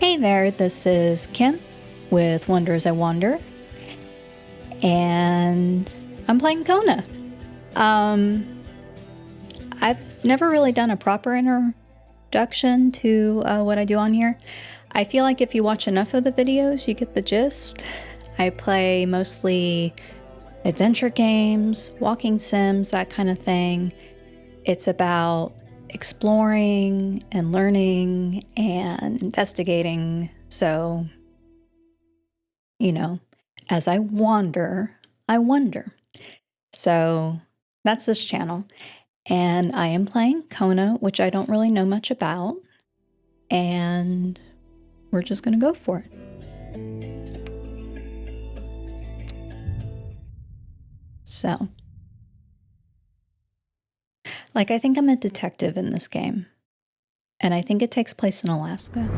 Hey there, this is Kim with Wonders I Wander, and I'm playing Kona. I've never really done a proper introduction to what I do on here. I feel like if you watch enough of the videos, you get the gist. I play mostly adventure games, walking sims, that kind of thing. It's about exploring and learning and investigating. So, you know, as I wander, I wonder. So that's this channel. And I am playing Kona, which I don't really know much about. And we're just going to go for it. So, like, I think I'm a detective in this game. And I think it takes place in Alaska.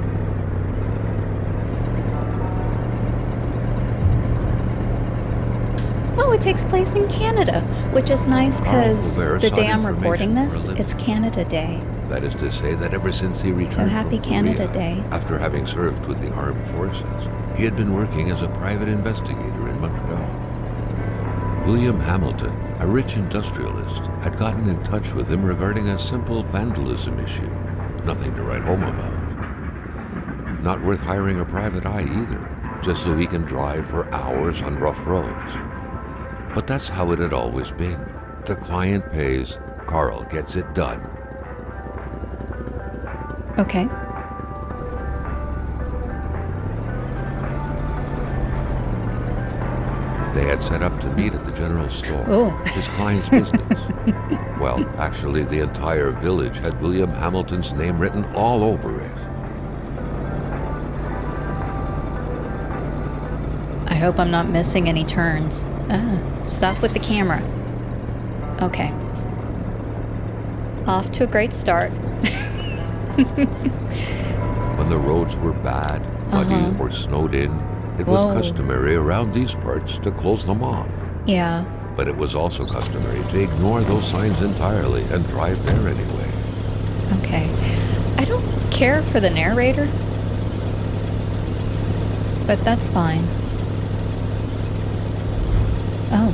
Oh, it takes place in Canada, which is nice because the day I'm recording this, it's Canada Day. That is to say that ever since he returned So happy from Canada Korea, Day. after having served with the armed forces, he had been working as a private investigator in Montreal. William Hamilton, a rich industrialist, had gotten in touch with him regarding a simple vandalism issue. Nothing to write home about. Not worth hiring a private eye either, just so he can drive for hours on rough roads. But that's how it had always been. The client pays, Carl gets it done. Okay. They had set up to meet at the general store, Oh. his client's business. Well, actually, the entire village had William Hamilton's name written all over it. I hope I'm not missing any turns. Stop with the camera. Okay. Off to a great start. When the roads were bad, muddy, or snowed in, it was customary around these parts to close them off. Yeah. But it was also customary to ignore those signs entirely and drive there anyway. Okay. I don't care for the narrator, but that's fine. Oh.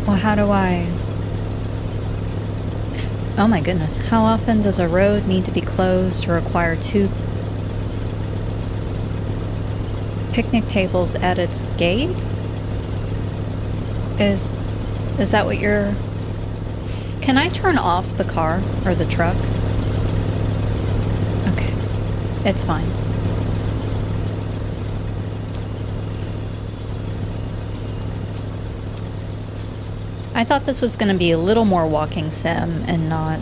Well, how do I... Oh my goodness. How often does a road need to be closed to require 2 picnic tables at its gate? Is that what you're... Can I turn off the car or the truck? Okay. It's fine. I thought this was going to be a little more walking sim and not,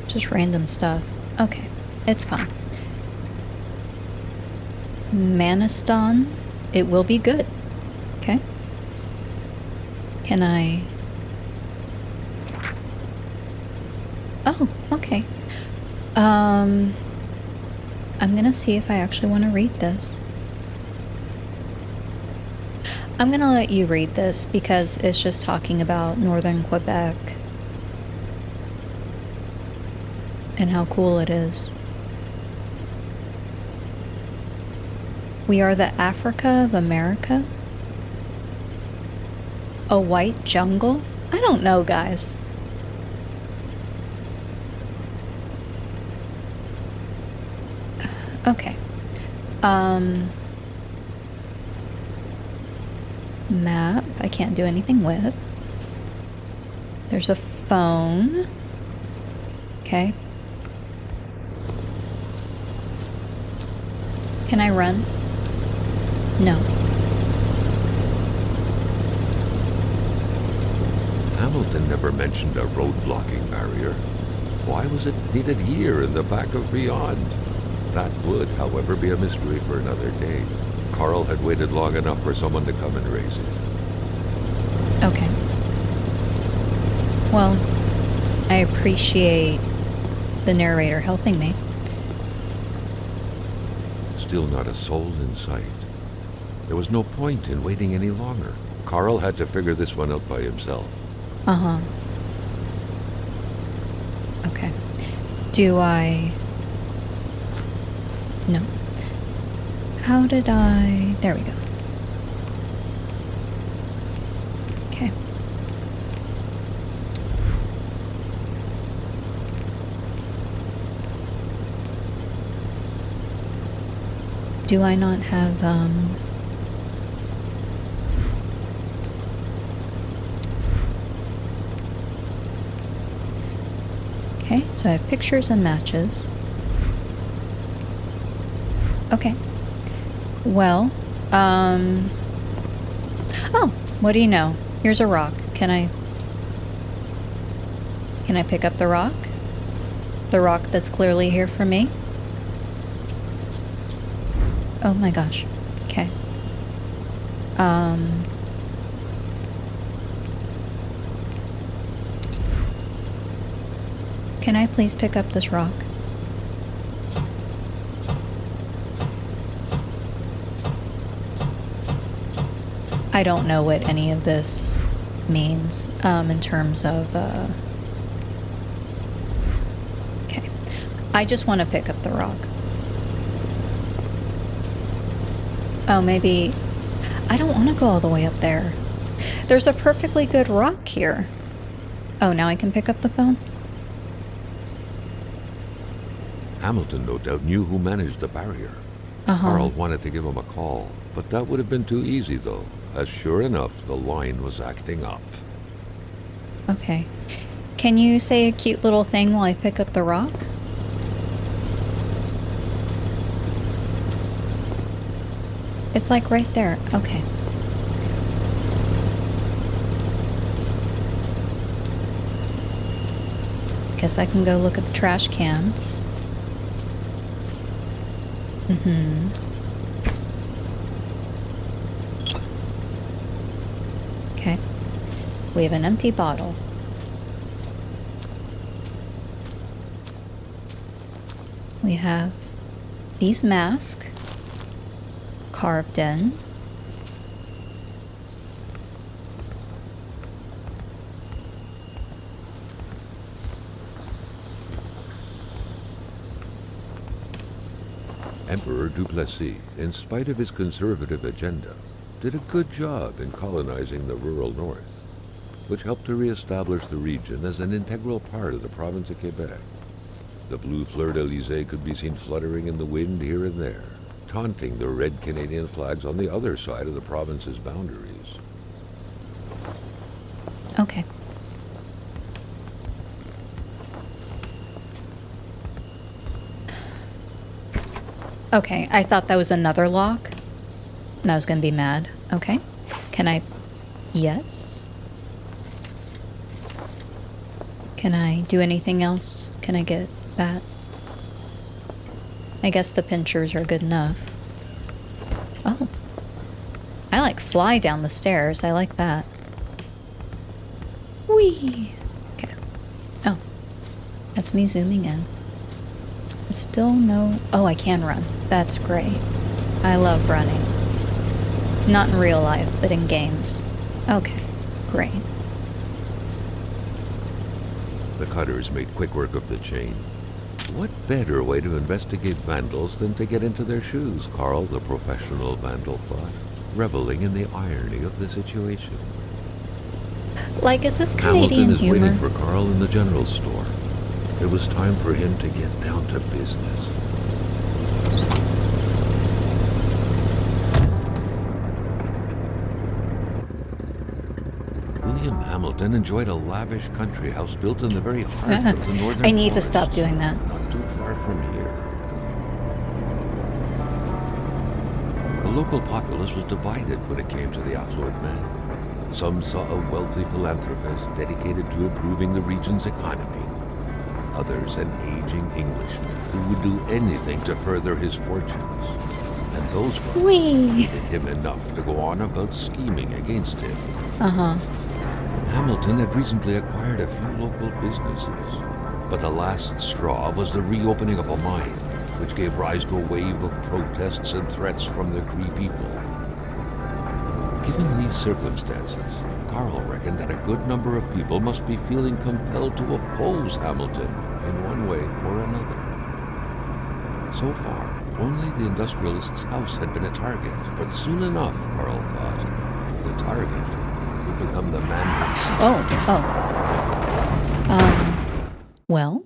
just random stuff. Okay, it's fine. Maniston, it will be good. Okay. Can I... Oh, okay. I'm gonna see if I actually want to read this. I'm gonna let you read this because it's just talking about Northern Quebec and how cool it is. We are the Africa of America? A white jungle? I don't know, guys. Okay. Map, I can't do anything with. There's a phone. Okay. Can I run? No. Hamilton never mentioned a road blocking barrier. Why was it needed here in the back of Beyond? That would, however, be a mystery for another day. Carl had waited long enough for someone to come and raise it. Okay. Well, I appreciate the narrator helping me. still not a soul in sight. There was no point in waiting any longer. Carl had to figure this one out by himself. Uh-huh. Okay. Do I... No. How did I... There we go. Okay. Do I not have, Okay, so I have pictures and matches. Okay. Well, oh, what do you know? Here's a rock. Can I pick up the rock? The rock that's clearly here for me? Oh my gosh. Okay. Can I please pick up this rock? I don't know what any of this means, in terms of, okay. I just want to pick up the rock. Oh, maybe... I don't want to go all the way up there. There's a perfectly good rock here. Oh, now I can pick up the phone? Hamilton no doubt knew who managed the barrier. Carl wanted to give him a call, but that would have been too easy though, as sure enough, the line was acting up. Okay. Can you say a cute little thing while I pick up the rock? It's like right there. Okay. Guess I can go look at the trash cans. Okay. We have an empty bottle. We have these masks carved in. Emperor Duplessis, in spite of his conservative agenda, did a good job in colonizing the rural north, which helped to re-establish the region as an integral part of the province of Quebec. The blue fleur-de-lis could be seen fluttering in the wind here and there, taunting the red Canadian flags on the other side of the province's boundaries. Okay. Okay, I thought that was another lock, and I was gonna be mad. Okay. Can I... Yes. Can I do anything else? Can I get that? I guess the pinchers are good enough. Oh. I like fly down the stairs. I like that. Whee! Okay. Oh. That's me zooming in. Still no... Oh, I can run. That's great. I love running. Not in real life, but in games. Okay. Great. The cutters made quick work of the chain. What better way to investigate vandals than to get into their shoes, Carl, the professional vandal, thought, reveling in the irony of the situation. Like, is this Canadian Hamilton is humor? waiting for Carl in the general store. It was time for him to get down to business. William Hamilton enjoyed a lavish country house built in the very heart of the northern I need to forest, stop doing that. not too far from here. The local populace was divided when it came to the affluent man. Some saw a wealthy philanthropist dedicated to improving the region's economy. Others an aging Englishman who would do anything to further his fortunes. And those ones hated him enough to go on about scheming against him. Hamilton had recently acquired a few local businesses, but the last straw was the reopening of a mine, which gave rise to a wave of protests and threats from the Cree people. Given these circumstances, Carl reckoned that a good number of people must be feeling compelled to oppose Hamilton in one way or another. So far, only the industrialist's house had been a target, but soon enough, Carl thought, the target would become the man himself. Well.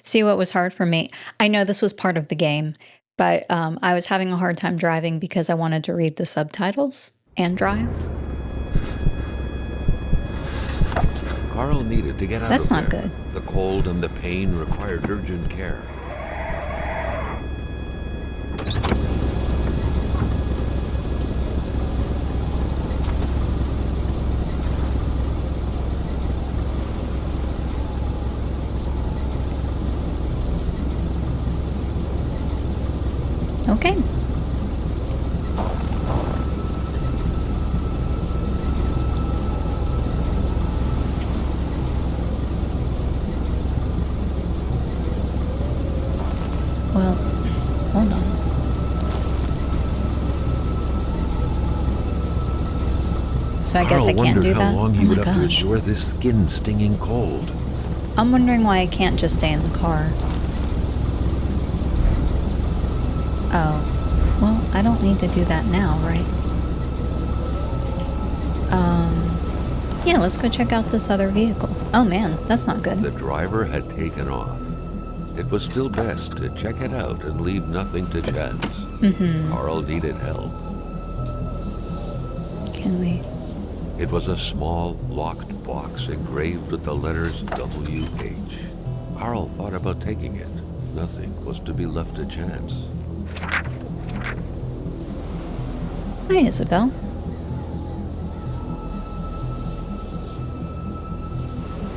See what was hard for me? I know this was part of the game, but I was having a hard time driving because I wanted to read the subtitles and drive. Carl needed to get out That's of not there. good. The cold and the pain required urgent care. Okay. Well, hold on. So I guess I can't do that? How long he Oh would my have to gosh. endure this skin-stinging cold. I'm wondering why I can't just stay in the car. Oh. Well, I don't need to do that now, right? Yeah, let's go check out this other vehicle. Oh man, that's not good. The driver had taken off. It was still best to check it out and leave nothing to chance. Carl needed help. Can we? It was a small, locked box engraved with the letters W.H. Carl thought about taking it. Nothing was to be left to chance. Hi, Isabel.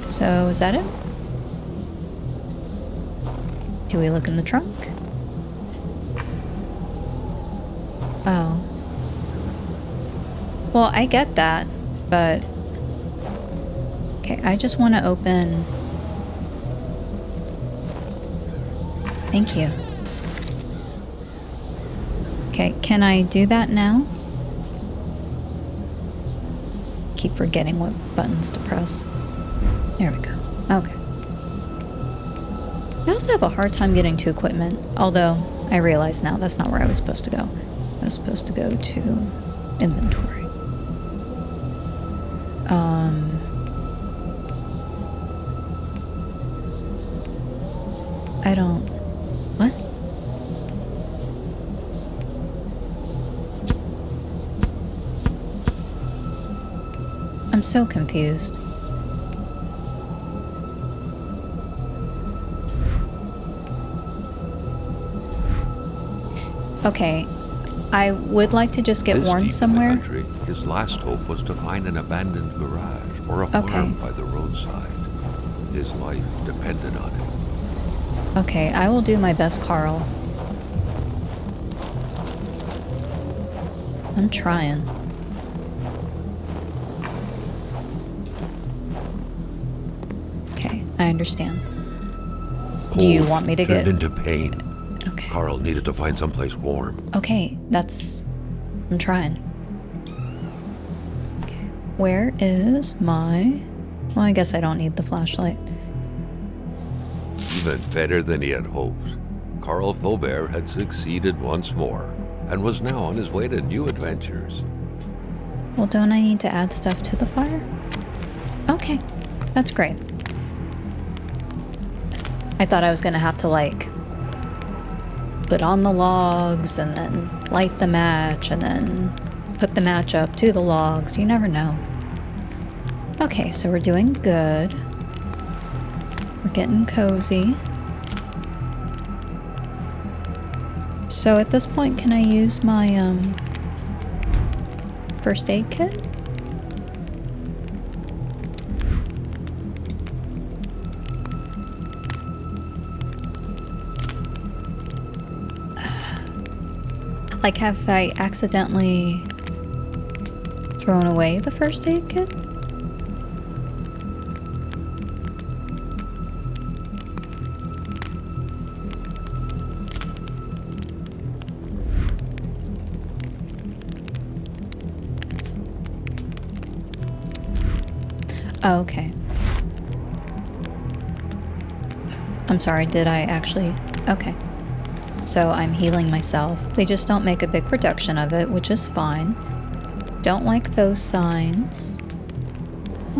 So, is that it? Do we look in the trunk? Oh. Well, I get that, but... Okay, I just want to open... Thank you. Okay, can I do that now? Keep forgetting what buttons to press. There we go. Okay. I also have a hard time getting to equipment, although I realize now that's not where I was supposed to go. I was supposed to go to inventory. I don't... What? I'm so confused. Okay, I would like to just get This warm deep in the somewhere. country, his last hope was to find an abandoned garage or a farm by the roadside. His life depended on it. Okay, I will do my best, Carl. I'm trying. Okay, I understand. Do you want me to turned get... into pain. Okay. Carl needed to find someplace warm. Okay, that's... I'm trying. Okay, where is my... Well, I guess I don't need the flashlight. Even better than he had hoped. Carl Faubert had succeeded once more and was now on his way to new adventures. Well, don't I need to add stuff to the fire? Okay, that's great. I thought I was gonna have to, like, put on the logs and then light the match and then put the match up to the logs. You never know. Okay, so we're doing good. We're getting cozy. So at this point, can I use my first aid kit? Like, have I accidentally thrown away the first aid kit? Oh, okay. I'm sorry, did I actually... Okay. So I'm healing myself. They just don't make a big production of it, which is fine. Don't like those signs.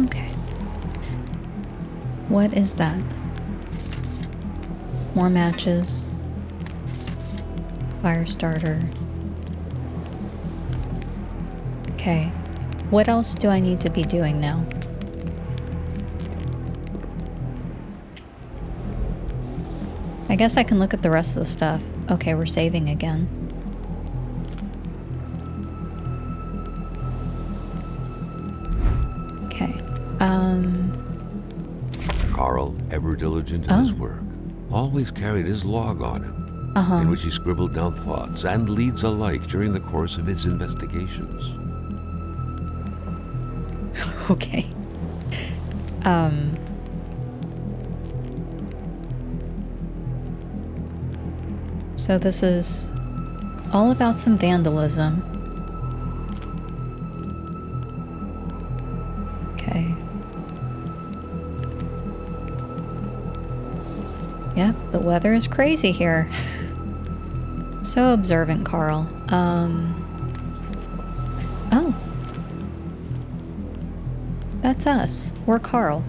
Okay. What is that? More matches. Firestarter. Okay. What else do I need to be doing now? I guess I can look at the rest of the stuff. Okay, we're saving again. Okay. Carl, ever diligent in his work, always carried his log on him, in which he scribbled down thoughts and leads alike during the course of his investigations. Okay. So this is all about some vandalism. Okay. Yep, the weather is crazy here. So observant, Carl. Oh. That's us. We're Carl.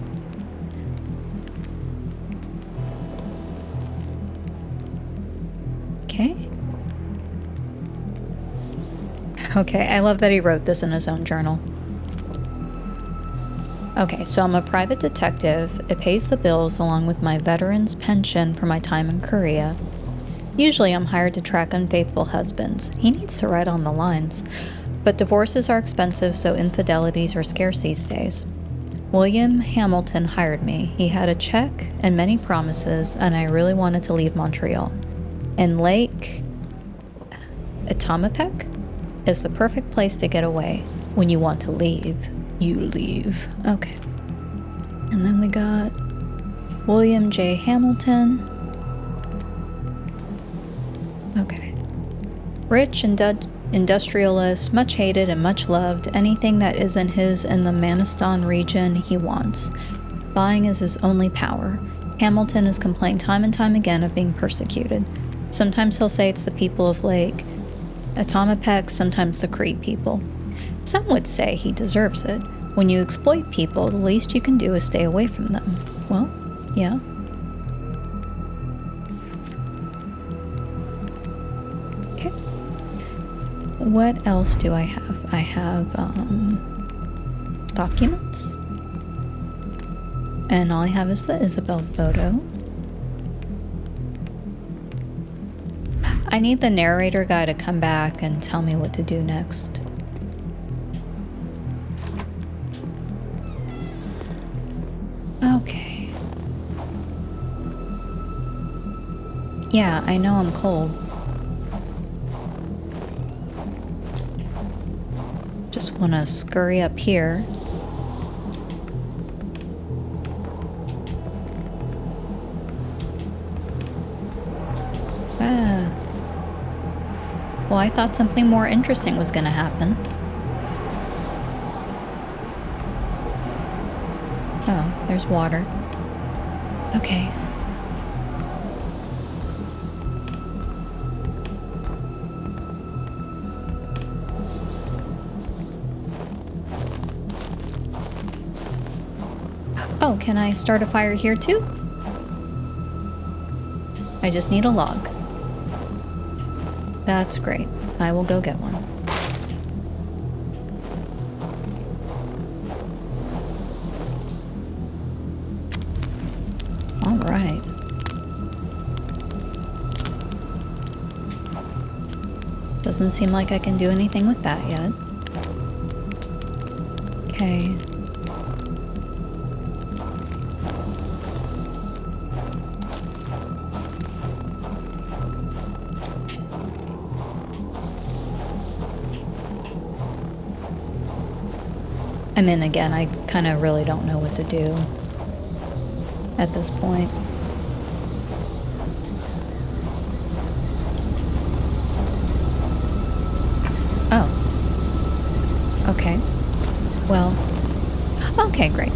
Okay. Okay, I love that he wrote this in his own journal. Okay, so I'm a private detective. It pays the bills along with my veteran's pension for my time in Korea. Usually I'm hired to track unfaithful husbands. He needs to write on the lines. But divorces are expensive, so infidelities are scarce these days. William Hamilton hired me. He had a check and many promises, and I really wanted to leave Montreal. And Lake Etamapek is the perfect place to get away. When you want to leave, you leave. Okay. And then we got William J. Hamilton. Okay. Rich and industrialist, much hated and much loved. Anything that isn't his in the Manistan region, he wants. Buying is his only power. Hamilton has complained time and time again of being persecuted. Sometimes he'll say it's the people of Lake Etamapek, sometimes the Cree people. Some would say he deserves it. When you exploit people, the least you can do is stay away from them. Well, yeah. Okay. What else do I have? I have documents. And all I have is the Isabel photo. I need the narrator guy to come back and tell me what to do next. Okay. Yeah, I know I'm cold. Just want to scurry up here. Well, I thought something more interesting was going to happen. Oh, there's water. Okay. Oh, can I start a fire here too? I just need a log. That's great. I will go get one. All right. Doesn't seem like I can do anything with that yet. Okay. I mean, again, I kind of really don't know what to do at this point. Oh. Okay. Well, okay, great.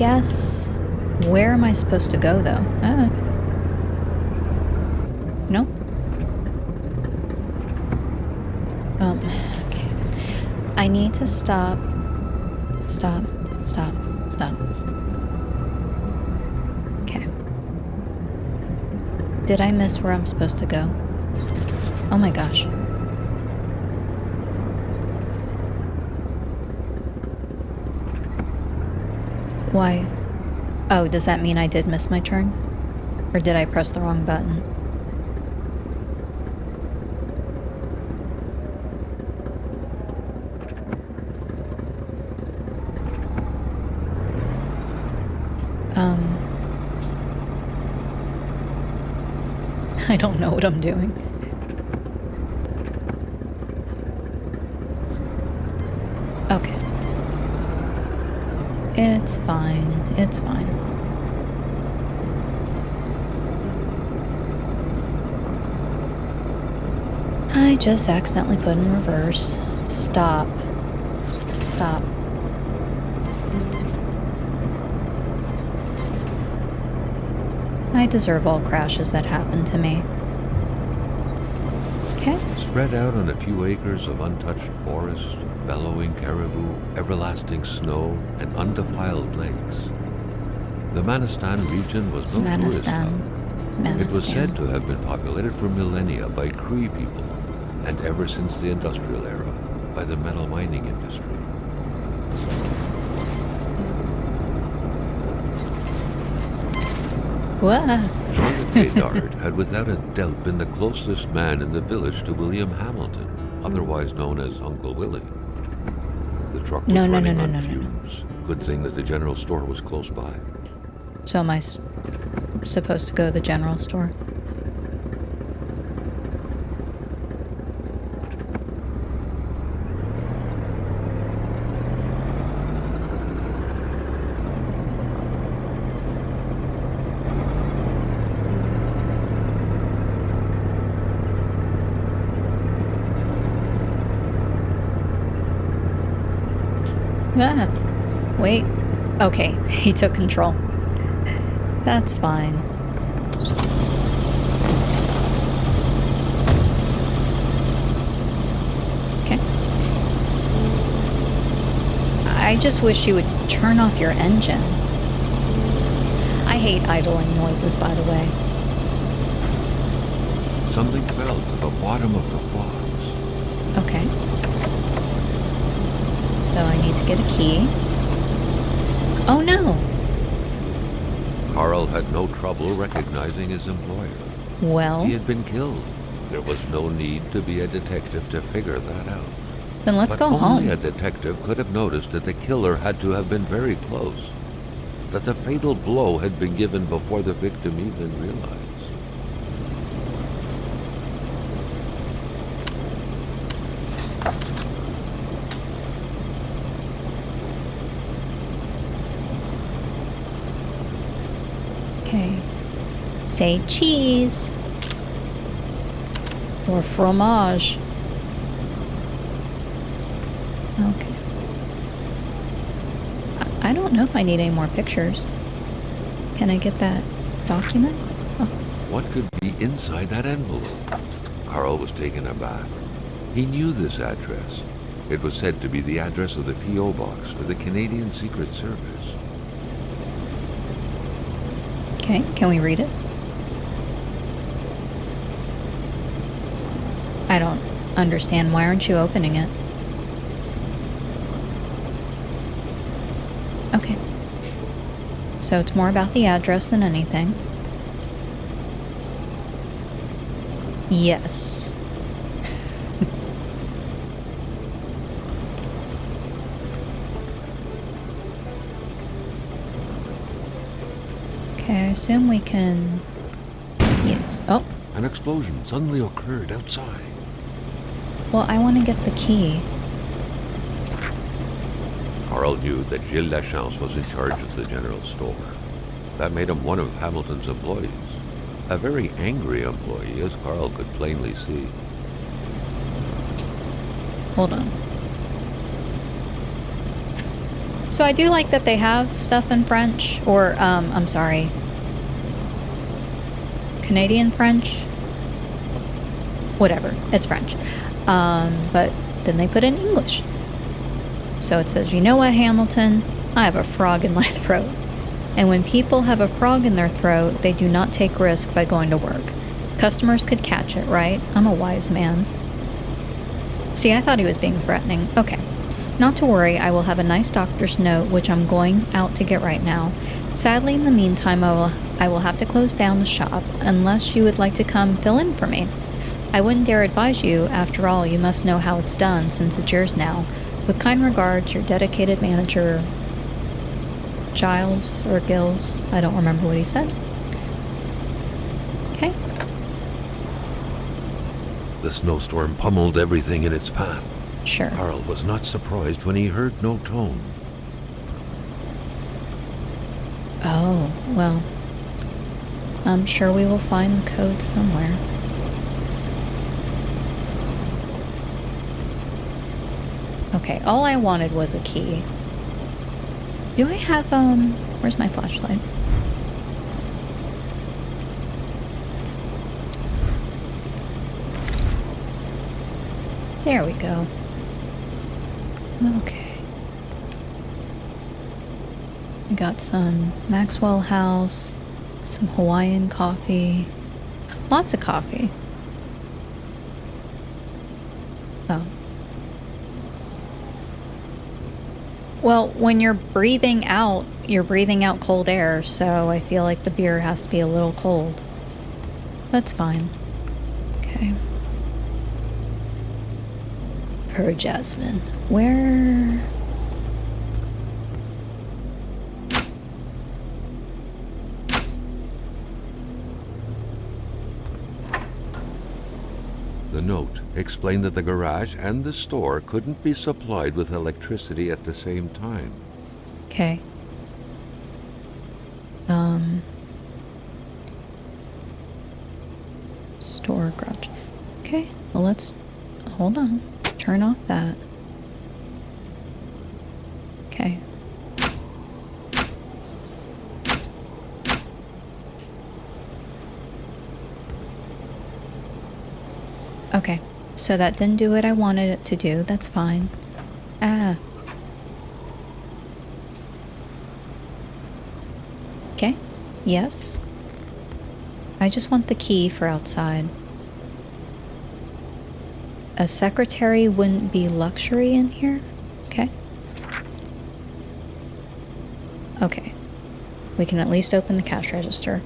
guess... Where am I supposed to go, though? No? Okay. I need to stop. Stop. Okay. Did I miss where I'm supposed to go? Oh my gosh. Why? Oh, does that mean I did miss my turn? Or did I press the wrong button? I don't know what I'm doing. Okay. It's fine. It's fine. I just accidentally put in reverse. Stop. Stop. I deserve all crashes that happen to me. Okay. Spread out on a few acres of untouched forest, bellowing caribou, everlasting snow, and undefiled lakes. The Manistan region was no tourist hub. It was said to have been populated for millennia by Cree people, and ever since the industrial era, by the metal mining industry. Jean Dart had without a doubt been the closest man in the village to William Hamilton, otherwise known as Uncle Willie. The truck was running on fumes. Good thing that the general store was close by. So am I supposed to go to the general store? Ah, wait. Okay, he took control. That's fine. Okay. I just wish you would turn off your engine. I hate idling noises, by the way. Something fell to the bottom of the box. Okay. So I need to get a key. Oh no! Carl had no trouble recognizing his employer. Well... He had been killed. There was no need to be a detective to figure that out. Then let's go home. Only a detective could have noticed that the killer had to have been very close. That the fatal blow had been given before the victim even realized. Okay. Say cheese. Or fromage. Okay. I don't know if I need any more pictures. Can I get that document? Oh. What could be inside that envelope? Carl was taken aback. He knew this address. It was said to be the address of the P.O. box for the Canadian Secret Service. Okay, can we read it? I don't understand. Why aren't you opening it? Okay. So it's more about the address than anything. Yes. Okay, I assume we can... Yes. Oh. An explosion suddenly occurred outside. Well, I want to get the key. Carl knew that Gilles Lachance was in charge of the general store. That made him one of Hamilton's employees. A very angry employee, as Carl could plainly see. Hold on. So I do like that they have stuff in French, or, I'm sorry, Canadian French? Whatever, it's French. But then they put in English. So it says, you know what, Hamilton? I have a frog in my throat. And when people have a frog in their throat, they do not take risk by going to work. Customers could catch it, right? I'm a wise man. See, I thought he was being threatening. Okay. Not to worry, I will have a nice doctor's note, which I'm going out to get right now. Sadly, in the meantime, I will have to close down the shop, unless you would like to come fill in for me. I wouldn't dare advise you. After all, you must know how it's done, since it's yours now. With kind regards, your dedicated manager, Giles or Gills. I don't remember what he said. Okay. The snowstorm pummeled everything in its path. Sure. Carl was not surprised when he heard no tone. Oh, well, I'm sure we will find the code somewhere. Okay, all I wanted was a key. Do I have, where's my flashlight? There we go. Okay. We got some Maxwell House, some Hawaiian coffee, lots of coffee. Oh. Well, when you're breathing out cold air, so I feel like the beer has to be a little cold. That's fine. Okay. Per Jasmine. Where? The note explained that the garage and the store couldn't be supplied with electricity at the same time. Okay. Store garage. Okay, well let's, hold on. Turn off that. Okay. Okay, so that didn't do what I wanted it to do. That's fine. Ah. Okay, yes. I just want the key for outside. A secretary wouldn't be luxury in here? Okay. Okay. We can at least open the cash register.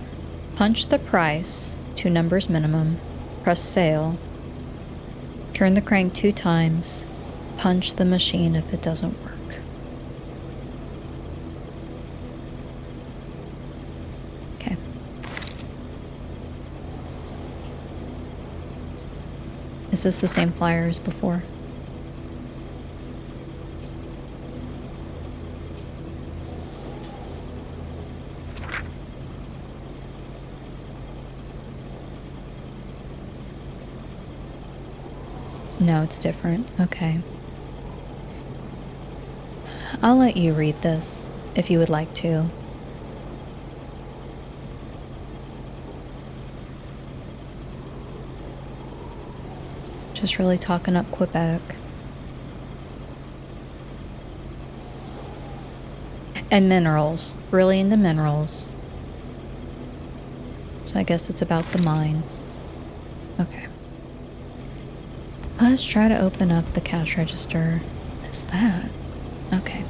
Punch the price, 2 numbers minimum. Press sale. Turn the crank 2 times. Punch the machine if it doesn't work. Okay. Is this the same flyer as before? No, it's different. Okay. I'll let you read this, if you would like to. Just really talking up Quebec. And minerals. Really into minerals. So I guess it's about the mine. Okay. Let's try to open up the cash register. What's that? Okay.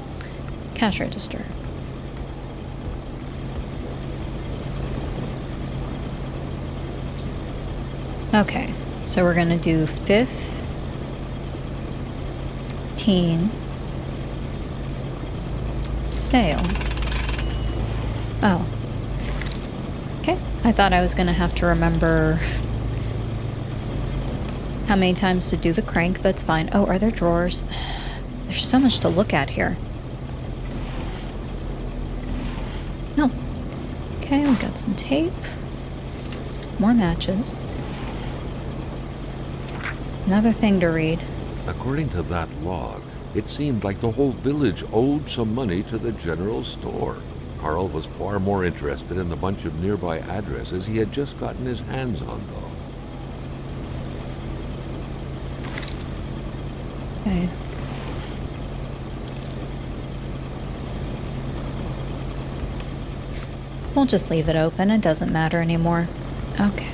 Cash register. Okay. So we're going to do 15 sale. Oh. Okay. I thought I was going to have to remember how many times to do the crank, but it's fine. Oh, are there drawers? There's so much to look at here. No. Okay, we got some tape. More matches. Another thing to read. According to that log, It seemed like the whole village owed some money to the general store. Carl was far more interested in the bunch of nearby addresses he had just gotten his hands on, though. Okay. We'll just leave it open. It doesn't matter anymore. Okay.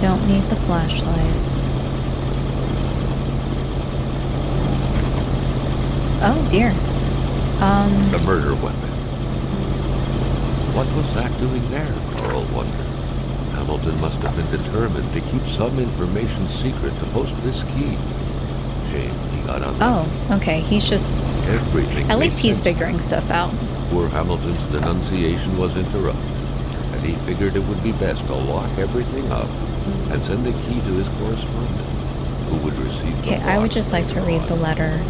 Don't need the flashlight. Oh dear. The murder weapon. What was that doing there, Carl wondered. Hamilton must have been determined to keep some information secret to post this key. Shame he got on that. Oh, okay. He's just... Everything At least he's sense. figuring stuff out. Poor Hamilton's denunciation was interrupted, and he figured it would be best to lock everything up and send the key to his correspondent, who would receive the Okay, I would box just like to later read on. the letter.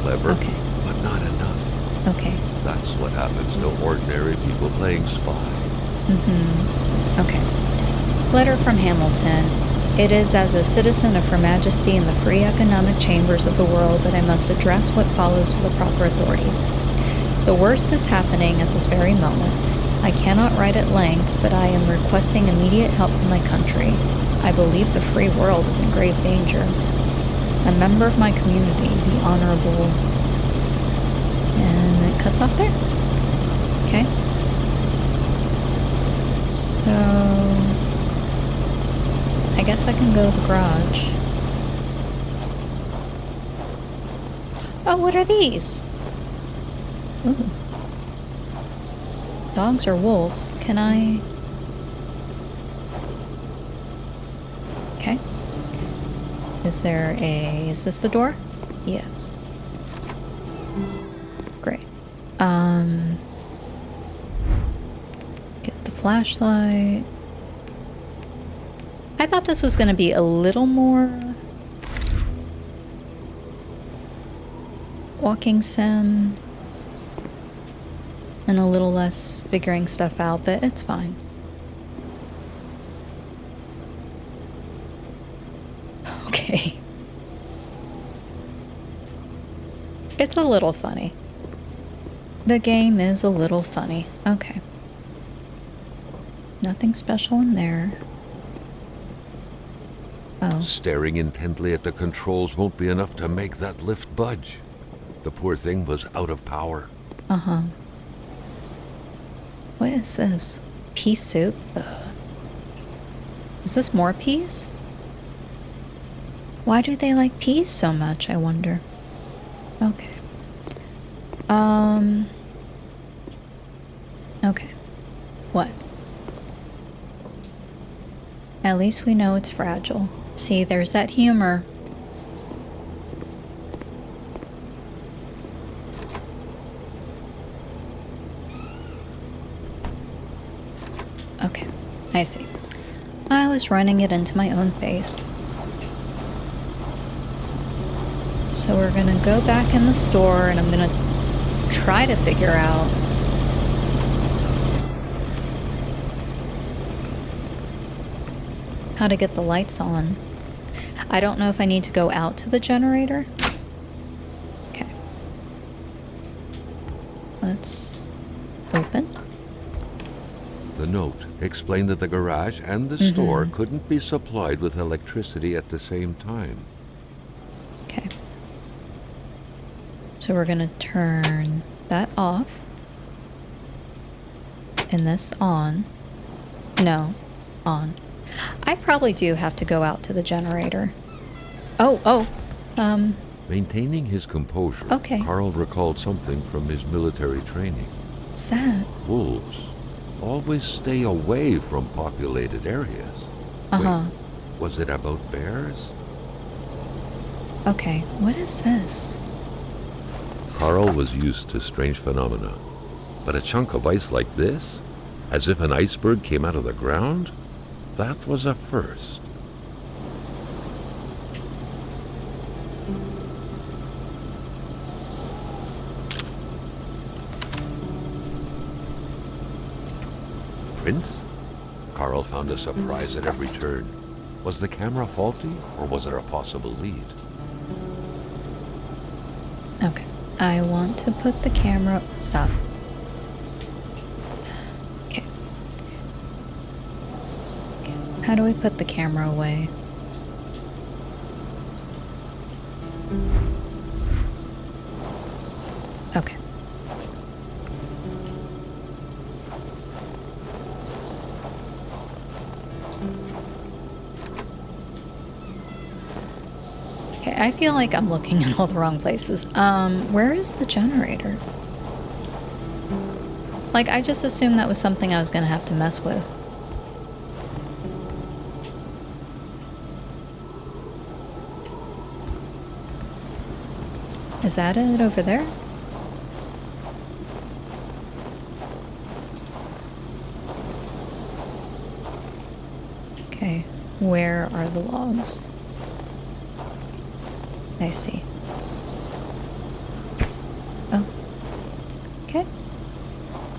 Clever, Okay. but not enough. Okay. That's what happens to ordinary people playing spy. Okay. Letter from Hamilton. It is as a citizen of Her Majesty in the free economic chambers of the world that I must address what follows to the proper authorities. The worst is happening at this very moment. I cannot write at length, but I am requesting immediate help from my country. I believe the free world is in grave danger. A member of my community, the Honorable... And it cuts off there. Okay. So... I guess I can go to the garage. Oh, what are these? Ooh. Dogs or wolves? Can I... Okay. Is this the door? Yes. Great. Get the flashlight. I thought this was going to be a little more walking sim and a little less figuring stuff out, but it's fine. Okay. It's a little funny. The game is a little funny. Okay. Nothing special in there. Oh. Staring intently at the controls won't be enough to make that lift budge. The poor thing was out of power. Uh-huh. What is this? Pea soup? Ugh. Is this more peas? Why do they like peas so much, I wonder? Okay. Okay. What? At least we know it's fragile. See, there's that humor. Okay, I see. I was running it into my own face. So we're gonna go back in the store and I'm gonna try to figure out how to get the lights on. I don't know if I need to go out to the generator. Okay. Let's open. The note explained that the garage and the store couldn't be supplied with electricity at the same time. Okay. So we're gonna turn that off. And this on. No, on. I probably do have to go out to the generator. Maintaining his composure, Okay. Carl recalled something from his military training. What's that? Wolves always stay away from populated areas. Uh-huh. Wait, was it about bears? Okay, what is this? Carl was used to strange phenomena, but a chunk of ice like this, as if an iceberg came out of the ground, that was a first. Prints? Carl found a surprise at every turn. Was the camera faulty, or was it a possible lead? Okay. I want to put the camera... Stop. Okay. How do we put the camera away? Okay. Okay, I feel like I'm looking in all the wrong places. Where is the generator? Like, I just assumed that was something I was gonna have to mess with. Is that it over there? Okay, where are the logs? I see. Oh. Okay.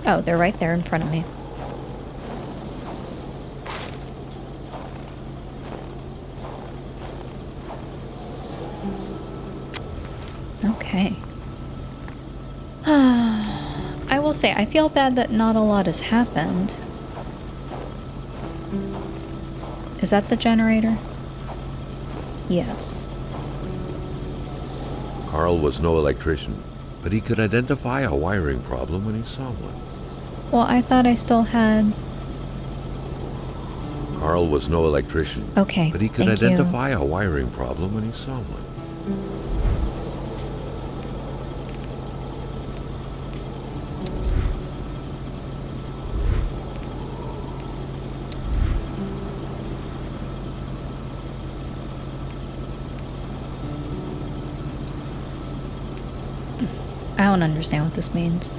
Oh, they're right there in front of me. Okay. I will say, I feel bad that not a lot has happened. Is that the generator? Yes. Carl was no electrician, but he could identify a wiring problem when he saw one. Well, I thought I still had... Carl was no electrician, Okay, but he could thank identify a wiring problem when he saw one. I don't understand what this means.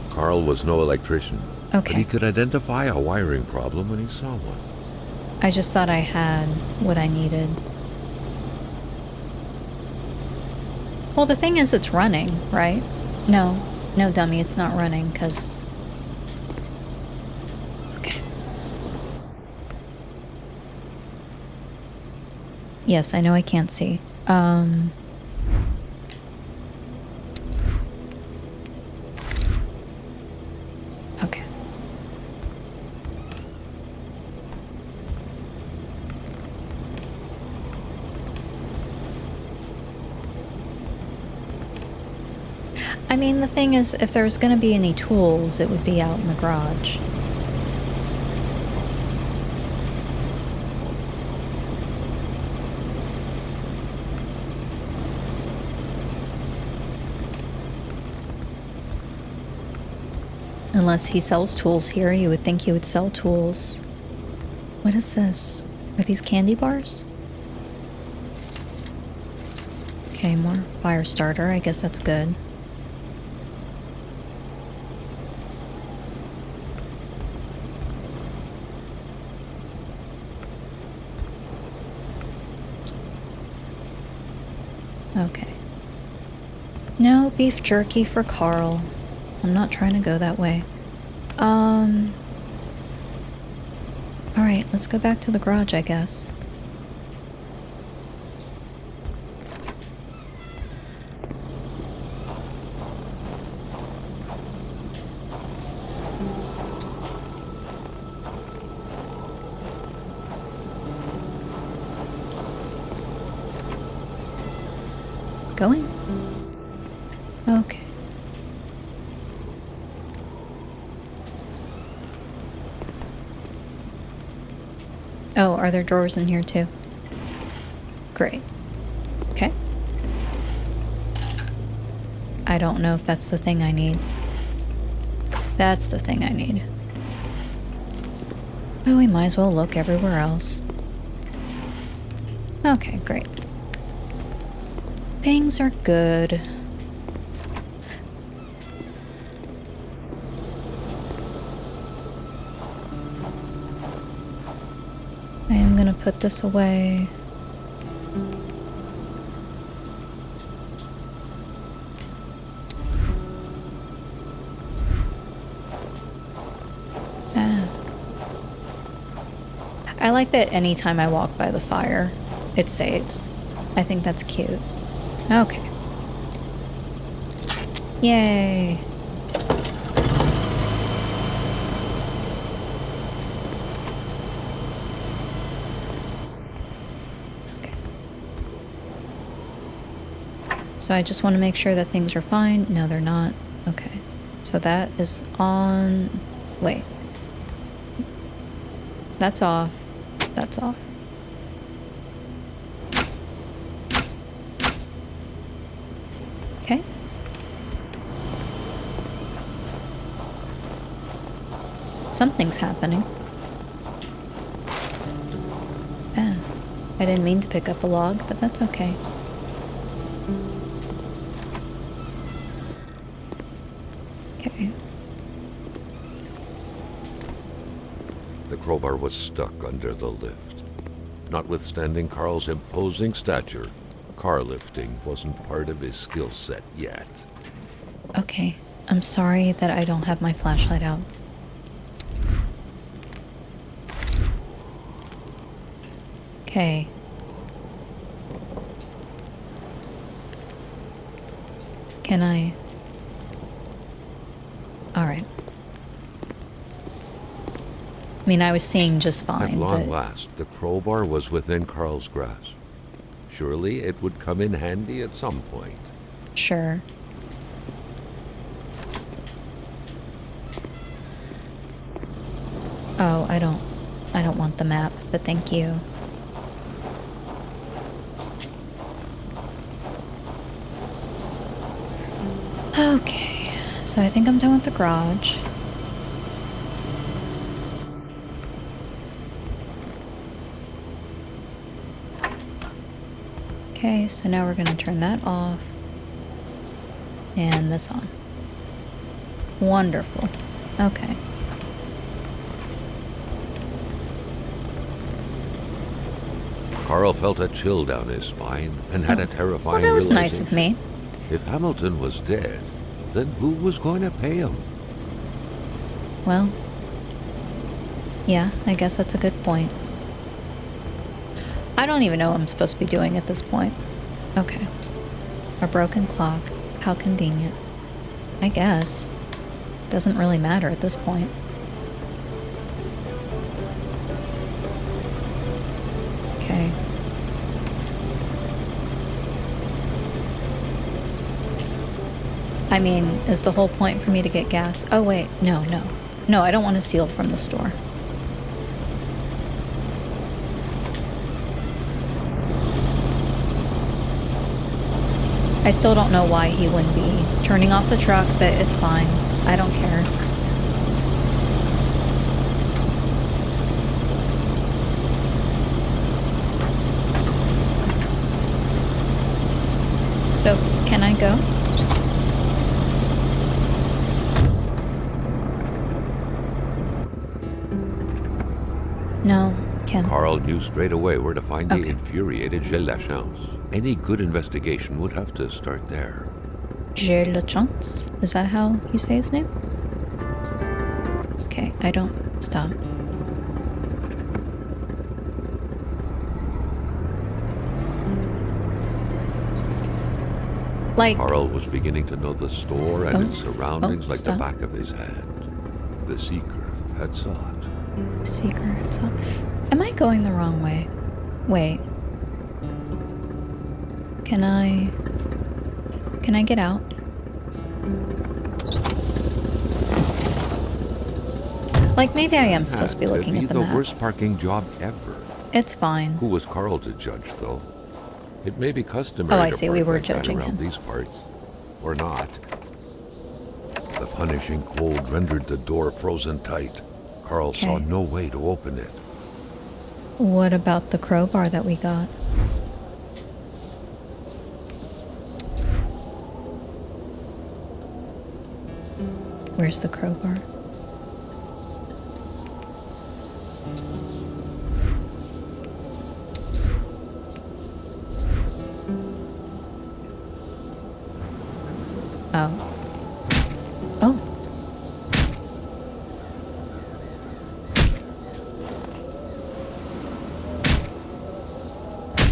Carl was no electrician, Okay. but he could identify a wiring problem when he saw one. I just thought I had what I needed. Well, the thing is, it's running, right? No, dummy, it's not running, because... Okay. Yes, I know I can't see. Okay. I mean, the thing is, if there was going to be any tools, it would be out in the garage. Unless he sells tools here, you would think he would sell tools. What is this? Are these candy bars? Okay, more Firestarter. I guess that's good. Okay. No beef jerky for Carl. I'm not trying to go that way. Alright, let's go back to the garage, I guess. Going? Okay. Oh, are there drawers in here too? Great. Okay. I don't know if that's the thing I need. That's the thing I need. Oh, we might as well look everywhere else. Okay, great. Things are good. I am gonna put this away. I like that anytime I walk by the fire, it saves. I think that's cute. Okay. Yay. Okay. So I just want to make sure that things are fine. No, they're not. Okay. So that is on... Wait. That's off. That's off. Okay. Something's happening. Ah, I didn't mean to pick up a log, but that's okay. Okay. The crowbar was stuck under the lift. Notwithstanding Carl's imposing stature, car lifting wasn't part of his skill set yet. Okay. I'm sorry that I don't have my flashlight out. Okay. Can I? Alright. I mean, I was seeing just fine, At long but... last, the crowbar was within Carl's grasp. Surely it would come in handy at some point. Sure. Oh, I don't want the map, but thank you. Okay, so I think I'm done with the garage. Okay, so now we're gonna turn that off. And this on. Wonderful. Okay. Carl felt a chill down his spine and had a terrifying Well, that was nice of realization. me. If Hamilton was dead, then who was going to pay him? Well, yeah, I guess that's a good point. I don't even know what I'm supposed to be doing at this point. Okay. A broken clock. How convenient. I guess. Doesn't really matter at this point. Okay. I mean, is the whole point for me to get gas? Oh, wait. No, no. No, I don't want to steal from the store. I still don't know why he wouldn't be turning off the truck, but it's fine. I don't care. So, can I go? No, Kim. Carl knew straight away where to find the Okay. infuriated Gilles Lachance. Any good investigation would have to start there. J'ai la chance? Is that how you say his name? Okay, I don't... Stop. Like... Carl was beginning to know the store and Oh. its surroundings Oh, like stop. the back of his hand. The seeker had sought. Secret. So, am I going the wrong way? Wait. Can I get out? Like, maybe I am supposed to be looking at the the map. worst parking job ever. It's fine. Who was Carl to judge, though? It may be customary Oh, I to see, park we were like that judging around him. these parts. Or not. The punishing cold rendered the door frozen tight. Carl saw Okay. no way to open it. What about the crowbar that we got? Where's the crowbar? Oh. Oh.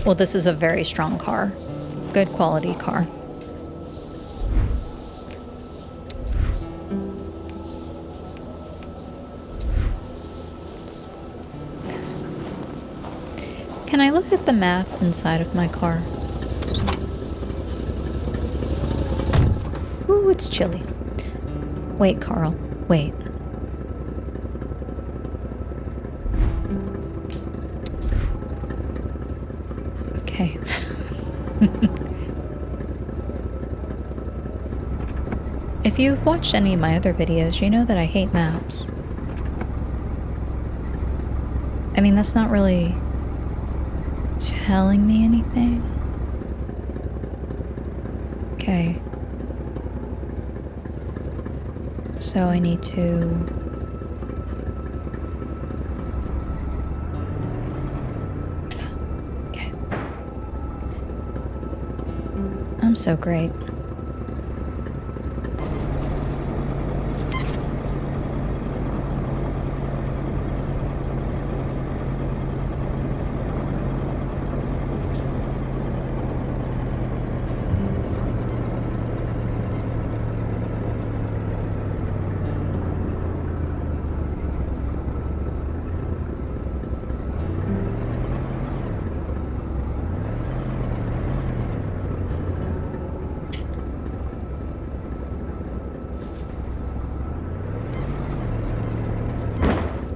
Well, this is a very strong car. Good quality car. Can I look at the map inside of my car? Ooh, it's chilly. Wait, Carl. Wait. Okay. If you've watched any of my other videos, you know that I hate maps. I mean, that's not really telling me anything. Okay. So I need to... Okay. I'm so great.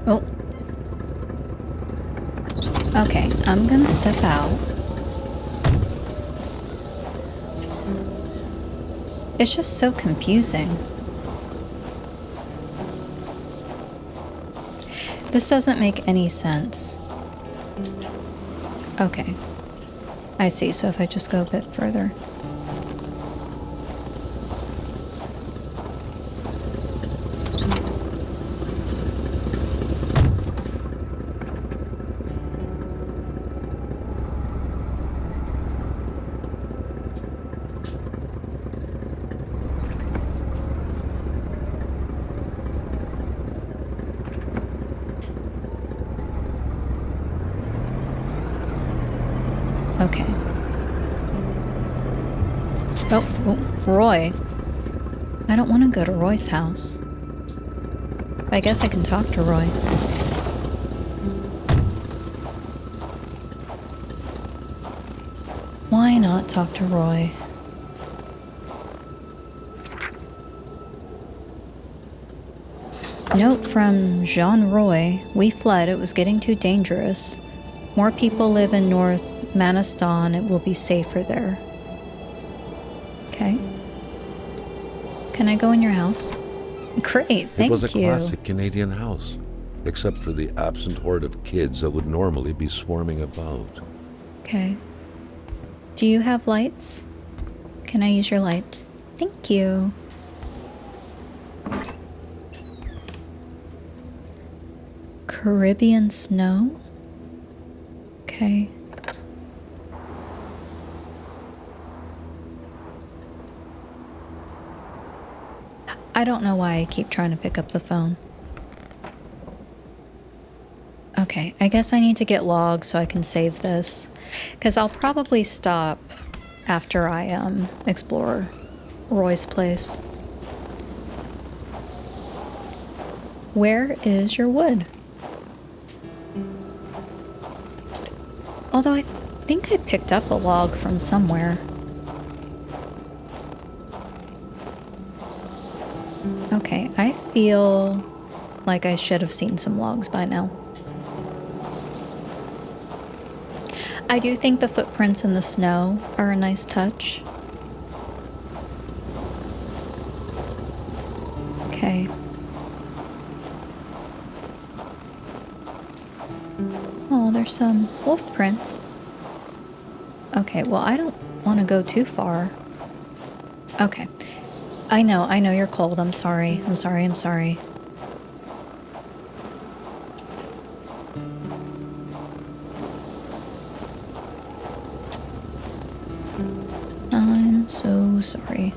Oh. Okay, I'm gonna step out. It's just so confusing. This doesn't make any sense. Okay. I see, so if I just go a bit further. Okay. Oh, Roy. I don't want to go to Roy's house. I guess I can talk to Roy. Why not talk to Roy? Note from Jean Roy. We fled. It was getting too dangerous. More people live in North Maniston. It will be safer there. Okay. Can I go in your house? Great, thank you. It was a classic Canadian house, except for the absent horde of kids that would normally be swarming about. Okay. Do you have lights? Can I use your lights? Thank you. Caribbean snow? Okay. I don't know why I keep trying to pick up the phone. Okay, I guess I need to get logs so I can save this. Because I'll probably stop after I explore Roy's place. Where is your wood? Although I think I picked up a log from somewhere. Okay, I feel like I should have seen some logs by now. I do think the footprints in the snow are a nice touch. Okay. Oh, there's some wolf prints. Okay, well, I don't want to go too far. Okay. I know you're cold. I'm sorry. I'm sorry. I'm so sorry.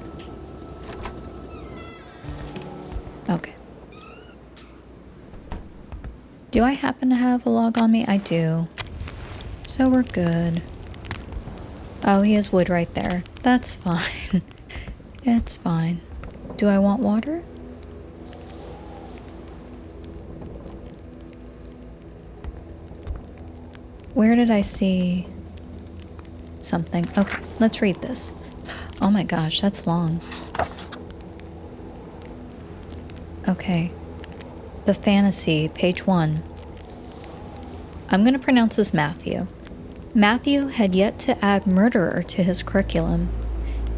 Okay. Do I happen to have a log on me? I do. So we're good. Oh, he has wood right there. That's fine. It's fine. Do I want water? Where did I see something? Okay, let's read this. Oh my gosh, that's long. Okay. The Fantasy, page 1. I'm going to pronounce this Matthew. Matthew had yet to add murderer to his curriculum.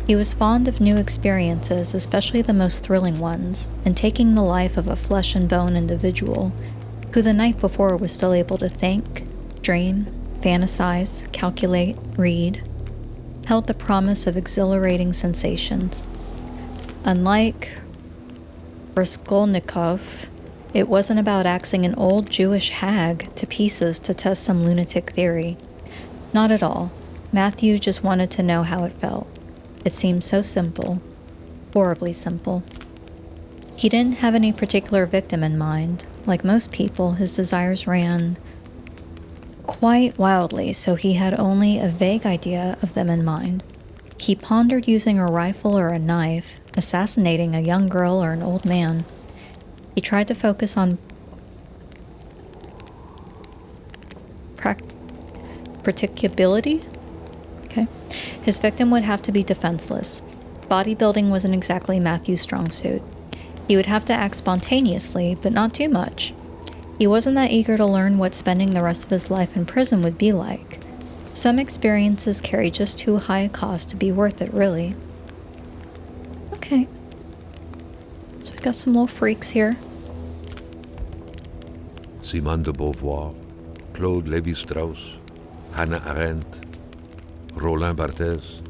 He was fond of new experiences, especially the most thrilling ones, and taking the life of a flesh and bone individual who the night before was still able to think, dream, fantasize, calculate, read, held the promise of exhilarating sensations. Unlike Raskolnikov, it wasn't about axing an old Jewish hag to pieces to test some lunatic theory. Not at all. Matthew just wanted to know how it felt. It seemed so simple. Horribly simple. He didn't have any particular victim in mind. Like most people, his desires ran quite wildly, so he had only a vague idea of them in mind. He pondered using a rifle or a knife, assassinating a young girl or an old man. He tried to focus on practicability. Okay. His victim would have to be defenseless. Bodybuilding wasn't exactly Matthew's strong suit. He would have to act spontaneously, but not too much. He wasn't that eager to learn what spending the rest of his life in prison would be like. Some experiences carry just too high a cost to be worth it, really. Okay. So we got some little freaks here. Simone de Beauvoir, Claude Lévi-Strauss, Hannah Arendt, Roland Barthes.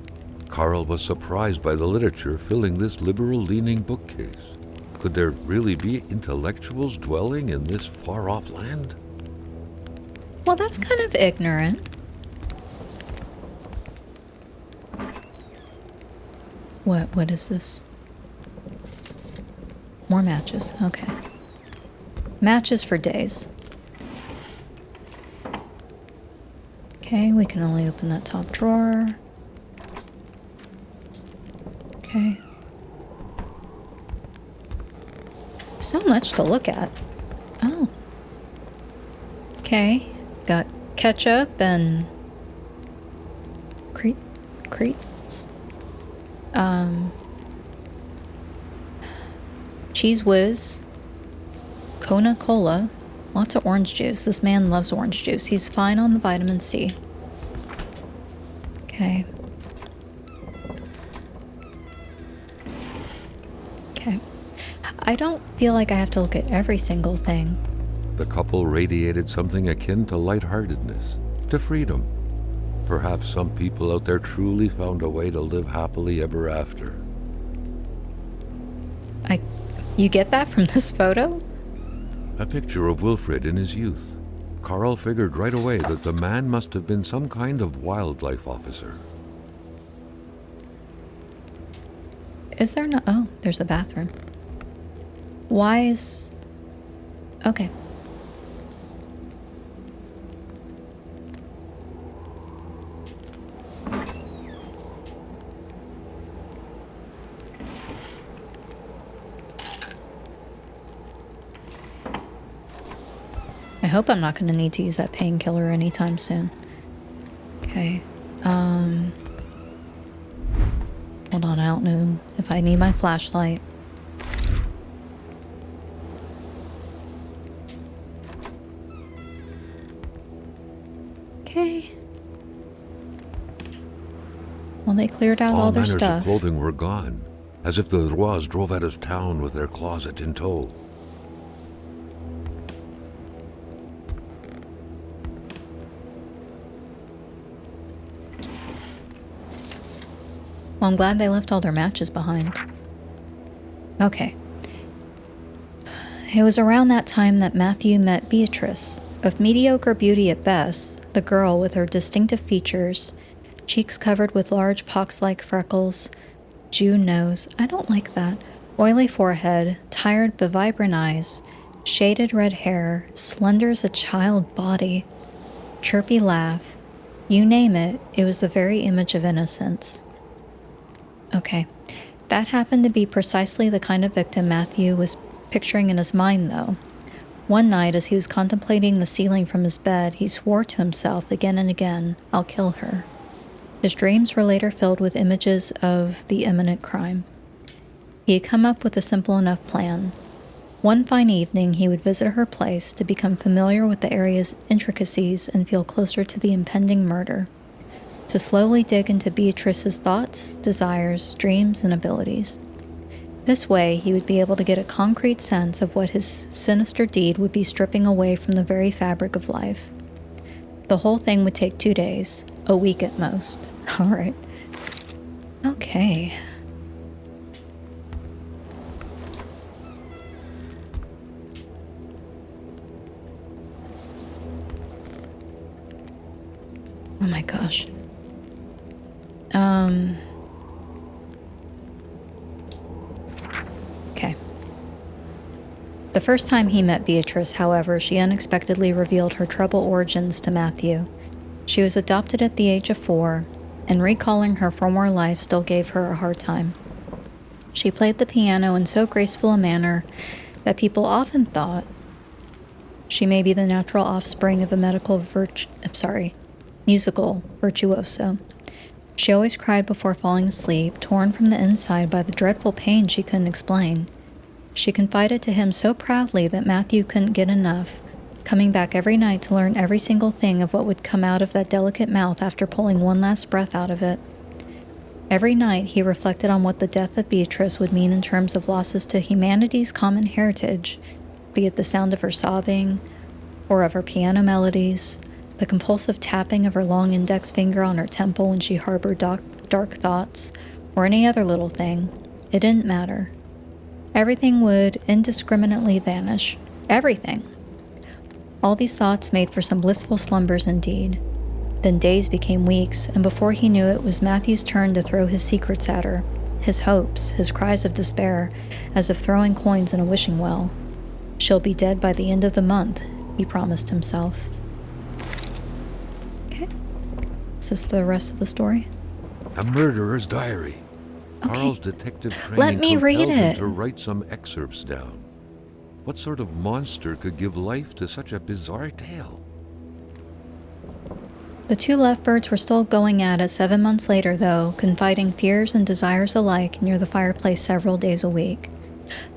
Carl was surprised by the literature filling this liberal-leaning bookcase. Could there really be intellectuals dwelling in this far-off land? Well, that's kind of ignorant. What is this? More matches, okay. Matches for days. Okay, we can only open that top drawer. Okay. So much to look at. Oh. Okay, got ketchup and cretes. Cheese Whiz, Kona Cola, lots of orange juice. This man loves orange juice. He's fine on the vitamin C. Okay. Okay. I don't feel like I have to look at every single thing. The couple radiated something akin to lightheartedness, to freedom. Perhaps some people out there truly found a way to live happily ever after. You get that from this photo? A picture of Wilfred in his youth. Carl figured right away that the man must have been some kind of wildlife officer. Is there no... Oh, there's a bathroom. Why is... Okay. I hope I'm not going to need to use that painkiller anytime soon. Okay. Hold on, I don't know if I need my flashlight. Okay. Well, they cleared out all their manners stuff. of clothing were gone, as if the Rois drove out of town with their closet in tow. Well, I'm glad they left all their matches behind. Okay. It was around that time that Matthew met Beatrice. Of mediocre beauty at best, the girl with her distinctive features, cheeks covered with large pox-like freckles, June nose, I don't like that, oily forehead, tired but vibrant eyes, shaded red hair, slender as a child body, chirpy laugh, You name it, it was the very image of innocence. Okay, that happened to be precisely the kind of victim Matthew was picturing in his mind, though. One night, as he was contemplating the ceiling from his bed, he swore to himself again and again, "I'll kill her." His dreams were later filled with images of the imminent crime. He had come up with a simple enough plan. One fine evening, he would visit her place to become familiar with the area's intricacies and feel closer to the impending murder, to slowly dig into Beatrice's thoughts, desires, dreams, and abilities. This way, he would be able to get a concrete sense of what his sinister deed would be stripping away from the very fabric of life. The whole thing would take 2 days, a week at most. All right. Okay. Oh my gosh. Okay. The first time he met Beatrice, however, she unexpectedly revealed her troubled origins to Matthew. She was adopted at the age of 4, and recalling her former life still gave her a hard time. She played the piano in so graceful a manner that people often thought she may be the natural offspring of a musical virtuoso. She always cried before falling asleep, torn from the inside by the dreadful pain she couldn't explain. She confided to him so proudly that Matthew couldn't get enough, coming back every night to learn every single thing of what would come out of that delicate mouth after pulling one last breath out of it. Every night he reflected on what the death of Beatrice would mean in terms of losses to humanity's common heritage, be it the sound of her sobbing, or of her piano melodies, the compulsive tapping of her long index finger on her temple when she harbored dark thoughts, or any other little thing. It didn't matter. Everything would indiscriminately vanish. Everything. All these thoughts made for some blissful slumbers indeed. Then days became weeks, and before he knew it was Matthew's turn to throw his secrets at her, his hopes, his cries of despair, as if throwing coins in a wishing well. "She'll be dead by the end of the month," he promised himself. Okay. Is this the rest of the story? A murderer's diary. Okay. Carl's detective training Let me read compelled him it. to write some excerpts down. What sort of monster could give life to such a bizarre tale? The two lovebirds were still going at it 7 months later, though, confiding fears and desires alike near the fireplace several days a week.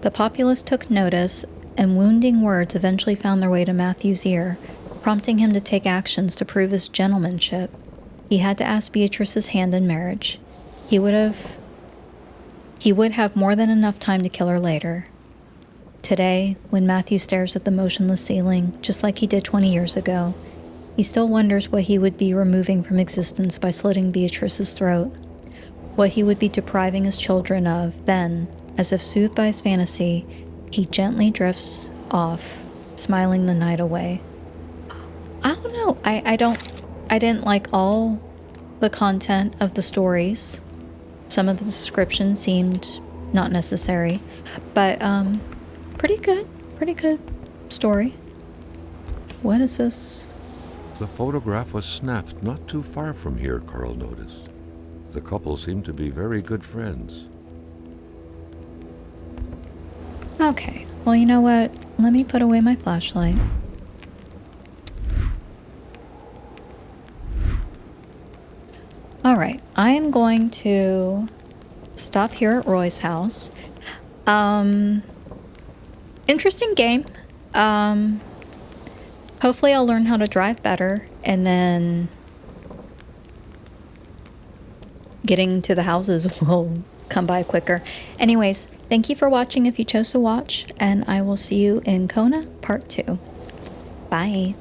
The populace took notice, and wounding words eventually found their way to Matthew's ear, prompting him to take actions to prove his gentlemanship. He had to ask Beatrice's hand in marriage. He would have more than enough time to kill her later. Today, when Matthew stares at the motionless ceiling, just like he did 20 years ago, he still wonders what he would be removing from existence by slitting Beatrice's throat, what he would be depriving his children of. Then, as if soothed by his fantasy, he gently drifts off, smiling the night away. I don't know. I didn't like all the content of the stories. Some of the description seemed not necessary, but pretty good story. What is this? The photograph was snapped not too far from here, Carl noticed. The couple seemed to be very good friends. Okay, well, you know what? Let me put away my flashlight. All right, I am going to stop here at Roy's house. Interesting game. Hopefully I'll learn how to drive better, and then getting to the houses will come by quicker. Anyways, thank you for watching if you chose to watch, and I will see you in Kona Part 2. Bye.